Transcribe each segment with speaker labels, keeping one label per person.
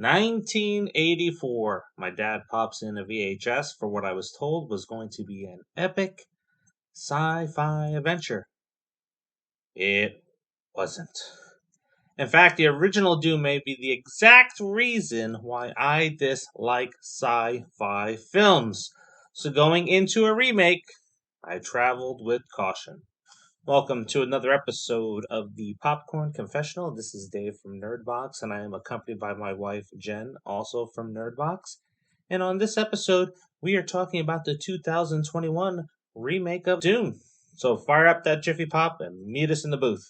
Speaker 1: 1984. My dad pops in a VHS for what I was told was going to be an epic sci-fi adventure. It wasn't. In fact, the original Dune may be the exact reason why I dislike sci-fi films. So going into a remake, I traveled with caution. Welcome to another episode of the Popcorn Confessional. This is Dave from Nerdbox, and I am accompanied by my wife, Jen, also from Nerdbox. And on this episode, we are talking about the 2021 remake of Dune. So fire up that Jiffy Pop and meet us in the booth.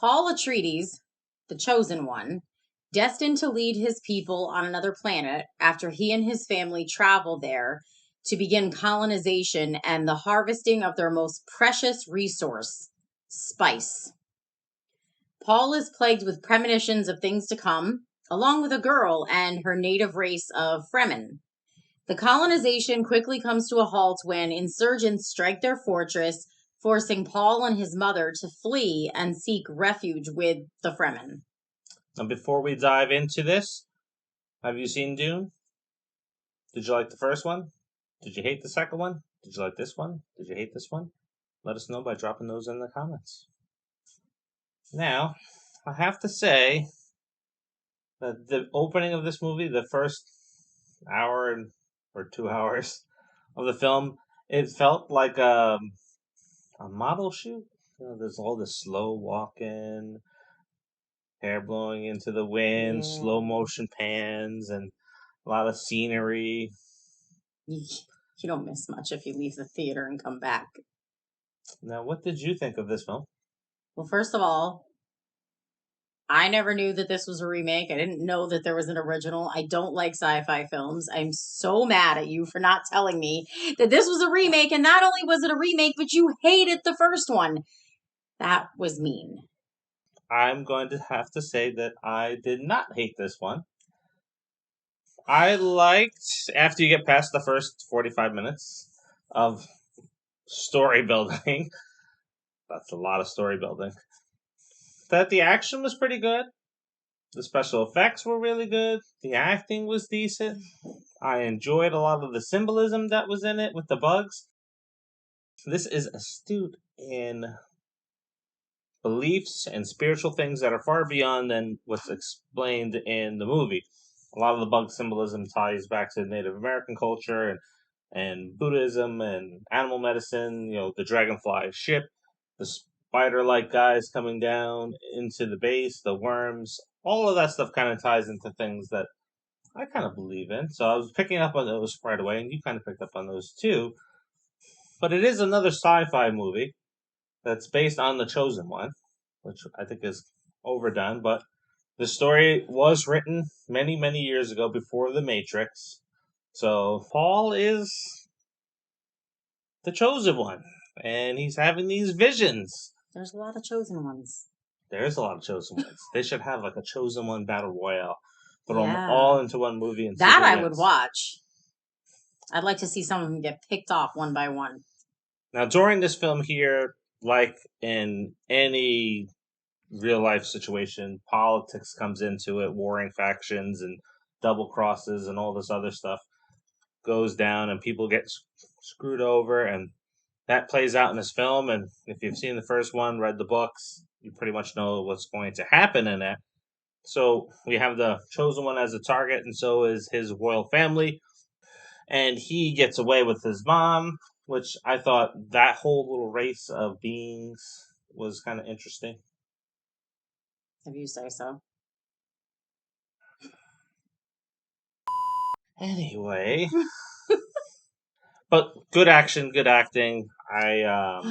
Speaker 2: Paul Atreides, the Chosen One, destined to lead his people on another planet after he and his family travel there to begin colonization and the harvesting of their most precious resource, spice. Paul is plagued with premonitions of things to come, along with a girl and her native race of Fremen. The colonization quickly comes to a halt when insurgents strike their fortress, forcing Paul and his mother to flee and seek refuge with the Fremen.
Speaker 1: Now, before we dive into this, have you seen Dune? Did you like the first one? Did you hate the second one? Did you like this one? Did you hate this one? Let us know by dropping those in the comments. Now, I have to say that the opening of this movie, the first hour or 2 hours of the film, it felt like a model shoot. There's all this slow walking, hair blowing into the wind, slow motion pans, and a lot of scenery.
Speaker 2: You don't miss much if you leave the theater and come back.
Speaker 1: Now, what did you think of this film?
Speaker 2: Well, first of all, I never knew that this was a remake. I didn't know that there was an original. I don't like sci-fi films. I'm so mad at you for not telling me that this was a remake. And not only was it a remake, but you hated the first one. That was mean.
Speaker 1: I'm going to have to say that I did not hate this one. I liked, after you get past the first 45 minutes of story building, that's a lot of story building, that the action was pretty good. The special effects were really good. The acting was decent. I enjoyed a lot of the symbolism that was in it with the bugs. This is astute in beliefs and spiritual things that are far beyond than what's explained in the movie. A lot of the bug symbolism ties back to Native American culture and Buddhism and animal medicine, the dragonfly ship, the spider-like guys coming down into the base, the worms, all of that stuff kind of ties into things that I kind of believe in. So I was picking up on those right away, and you kind of picked up on those too. But it is another sci-fi movie that's based on The Chosen One, which I think is overdone, but the story was written many, many years ago before The Matrix. So Paul is the chosen one, and he's having these visions.
Speaker 2: There's a lot of chosen ones.
Speaker 1: There's a lot of chosen ones. They should have like a chosen one battle royale. Throw them all into one movie and
Speaker 2: that I would watch. I'd like to see some of them get picked off one by one.
Speaker 1: Now, during this film here, like in any real life situation, politics comes into it, warring factions and double crosses and all this other stuff goes down, and people get screwed over, and that plays out in this film. And if you've seen the first one, read the books, you pretty much know what's going to happen in it. So we have the chosen one as a target, and so is his royal family. And he gets away with his mom, which I thought that whole little race of beings was kind of interesting.
Speaker 2: If you say so.
Speaker 1: Anyway, but good action, good acting. I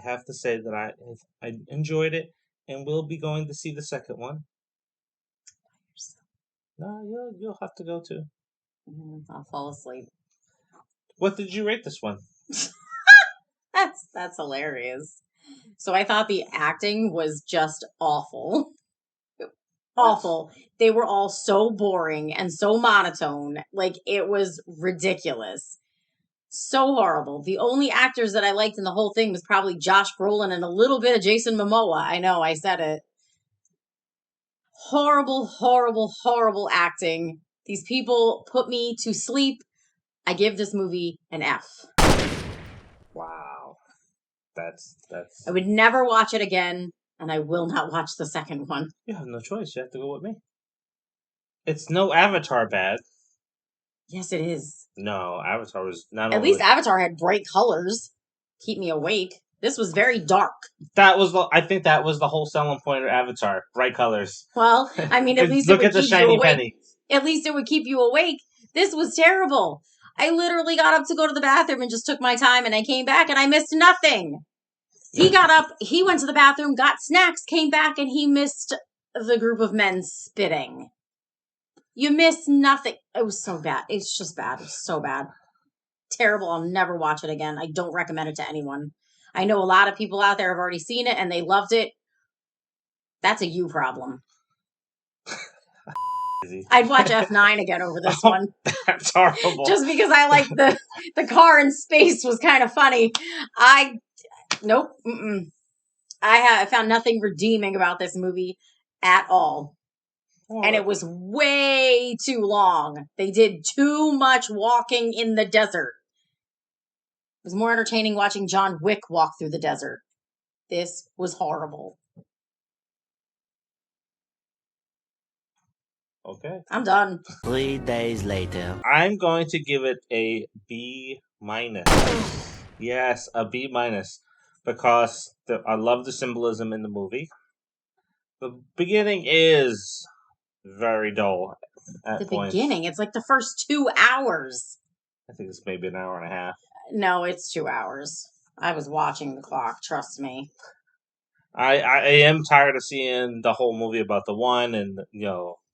Speaker 1: have to say that I enjoyed it, and we'll be going to see the second one. No, you'll have to go too.
Speaker 2: I'll fall asleep.
Speaker 1: What did you rate this one?
Speaker 2: That's hilarious. So I thought the acting was just awful. awful. They were all so boring and so monotone. Like, it was ridiculous. So horrible. The only actors that I liked in the whole thing was probably Josh Brolin and a little bit of Jason Momoa. I know, I said it. Horrible, horrible, horrible acting. These people put me to sleep. I give this movie an F.
Speaker 1: Wow. That's
Speaker 2: I would never watch it again, and I will not watch the second one.
Speaker 1: You have no choice. You have to go with me. It's no Avatar bad.
Speaker 2: Yes, it is.
Speaker 1: No, Avatar was not
Speaker 2: At
Speaker 1: only
Speaker 2: least Avatar had bright colors. Keep me awake. This was very dark.
Speaker 1: I think that was the whole selling point of Avatar. Bright colors.
Speaker 2: Well, I mean, at least it
Speaker 1: Look
Speaker 2: would
Speaker 1: at the
Speaker 2: keep you
Speaker 1: shiny
Speaker 2: awake.
Speaker 1: penny.
Speaker 2: At least it would keep you awake. This was terrible. I literally got up to go to the bathroom and just took my time, and I came back and I missed nothing. He got up, he went to the bathroom, got snacks, came back, and he missed the group of men spitting. You missed nothing. It was so bad. It's just bad. It's so bad. Terrible. I'll never watch it again. I don't recommend it to anyone. I know a lot of people out there have already seen it and they loved it. That's a you problem. I'd watch F9 again over this one.
Speaker 1: That's horrible.
Speaker 2: Just because I like the car in space was kind of funny. Nope. I found nothing redeeming about this movie at all. And it was way too long. They did too much walking in the desert. It was more entertaining watching John Wick walk through the desert. This was horrible.
Speaker 1: Okay.
Speaker 2: I'm done.
Speaker 3: 3 days later.
Speaker 1: I'm going to give it a B minus. Yes, a B minus. Because I love the symbolism in the movie. The beginning is very dull at points.
Speaker 2: Beginning, it's like the first 2 hours.
Speaker 1: I think it's maybe an hour and a half.
Speaker 2: No, it's 2 hours. I was watching the clock, trust me.
Speaker 1: I am tired of seeing the whole movie about the one and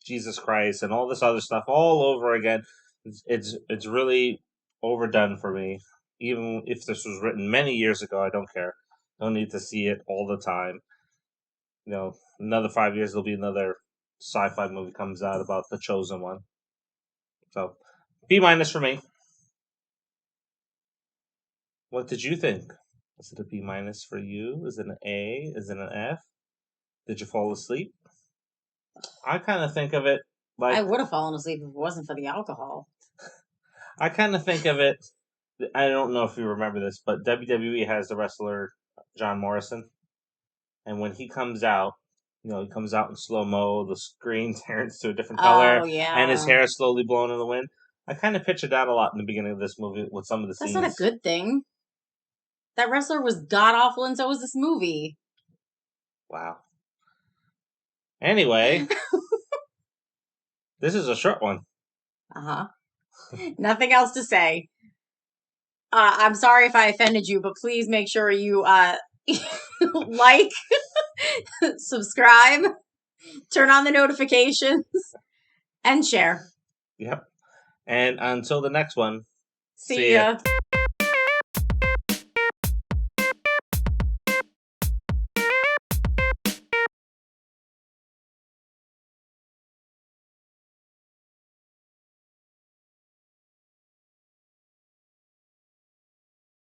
Speaker 1: Jesus Christ and all this other stuff all over again. It's really overdone for me. Even if this was written many years ago, I don't care. Don't need to see it all the time. Another 5 years there'll be another sci-fi movie comes out about the chosen one. So B minus for me. What did you think? Is it a B minus for you? Is it an A? Is it an F? Did you fall asleep? I kind of think of it like
Speaker 2: I would have fallen asleep if it wasn't for the alcohol.
Speaker 1: I kind of think of it. I don't know if you remember this, but WWE has the wrestler John Morrison, and when he comes out, he comes out in slow mo. The screen turns to a different color, and his hair is slowly blowing in the wind. I kind of pictured that a lot in the beginning of this movie with some of the scenes.
Speaker 2: That's not a good thing. That wrestler was god awful, and so was this movie.
Speaker 1: Wow. Anyway, this is a short one.
Speaker 2: Nothing else to say. I'm sorry if I offended you, but please make sure you like, subscribe, turn on the notifications, and share.
Speaker 1: Yep. And until the next one,
Speaker 2: See ya.